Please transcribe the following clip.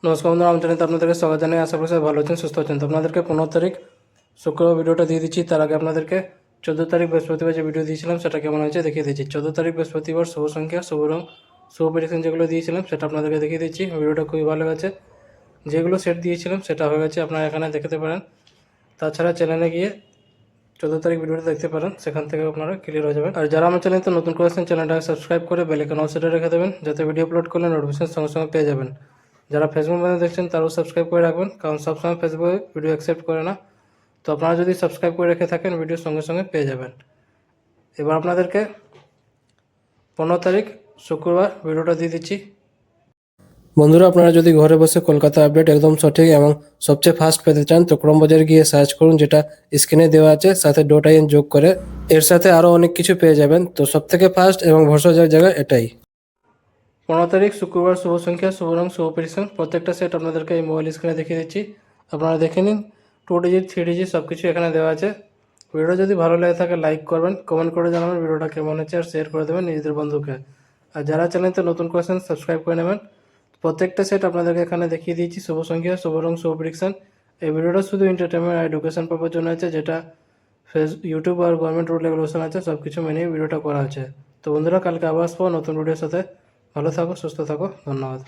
নমস্কার বন্ধুরা, আমি চ্যানেলে আপনাদেরকে স্বাগত জানাই। আশা করি সবাই ভালো আছেন, সুস্থ আছেন। তো আপনাদেরকে 15 তারিখ শুক্রবার ভিডিওটা দিয়ে দিচ্ছি। তার আগে আপনাদেরকে 14 তারিখ বৃহস্পতিবার যে ভিডিও দিয়েছিলাম সেটা কেমন হয়েছে দেখিয়ে দিচ্ছি। 14 তারিখ বৃহস্পতিবার শুভ সংখ্যা, শুভ রং, শুভ প্রেডিকশন যেগুলো দিয়েছিলাম সেটা আপনাদেরকে দেখিয়ে দিচ্ছি। ভিডিওটা খুবই ভালো গেছে। যেগুলো সেট দিয়েছিলাম সেটা হয়ে গেছে, আপনারা এখানে দেখতে পারেন। তাছাড়া চ্যানেলে গিয়ে 14 তারিখ ভিডিওটা দেখতে পারেন, সেখান থেকে আপনারা ক্লিয়ার হয়ে যাবেন। আর যারা আমার চ্যানেলতে নতুন করেছেন চ্যানেলটাকে সাবস্ক্রাইব করে বেল আইকন অল সেটে রেখে দেবেন, যাতে ভিডিও আপলোড করলে নোটিফিকেশন সঙ্গে সঙ্গে পেয়ে যাবেন। যারা ফেসবুক মাধ্যমে দেখছেন তারাও সাবস্ক্রাইব করে রাখবেন, কারণ সবসময় ফেসবুকে ভিডিও অ্যাকসেপ্ট করে না। তো আপনারা যদি সাবস্ক্রাইব করে রেখে থাকেন ভিডিও সঙ্গে সঙ্গে পেয়ে যাবেন। এবার আপনাদেরকে 15 তারিখ শুক্রবার ভিডিওটা দিয়ে দিচ্ছি। বন্ধুরা, আপনারা যদি ঘরে বসে কলকাতা আপডেট একদম সঠিক এবং সবচেয়ে ফাস্ট পেতে চান তো ক্রমবাজারে গিয়ে সার্চ করুন, যেটা স্ক্রিনে দেওয়া আছে, সাথে .in যোগ করে এর সাথে আরও অনেক কিছু পেয়ে যাবেন। তো সবথেকে ফাস্ট এবং ভরসাযোগ্য জায়গা এটাই। 15 তারিখ শুক্রবার শুভ সংখ্যা, শুভ রং, শুভ প্রেডিকশন প্রত্যেকটা সেট আপনাদেরকে এই মোবাইল স্ক্রিনে দেখিয়ে দিচ্ছি। আপনারা দেখে নিন। 2 ডিজিট 3 ডিজিট সব কিছু এখানে দেওয়া আছে। ভিডিও যদি ভালো লেগে থাকে লাইক করবেন, কমেন্ট করে জানাবেন ভিডিওটা কেমন হচ্ছে, আর শেয়ার করে দেবেন নিজেদের বন্ধুকে। আর যারা চ্যানেলতে নতুন করেছেন সাবস্ক্রাইব করে নেবেন। প্রত্যেকটা সেট আপনাদেরকে এখানে দেখিয়ে দিয়েছি, শুভ সংখ্যা, শুভ রং, শুভ প্রেডিকশন। এই ভিডিওটা শুধু এন্টারটেনমেন্ট আর এডুকেশন পারপার জন্য আছে, যেটা ইউটিউব আর গভর্নমেন্ট রুল রেগুলেশন আছে সব কিছু মেনে ভিডিওটা করা আছে। তো বন্ধুরা, কালকে আবার আসবো নতুন ভিডিওর সাথে। ভালো থাকো, সুস্থ থাকো, ধন্যবাদ।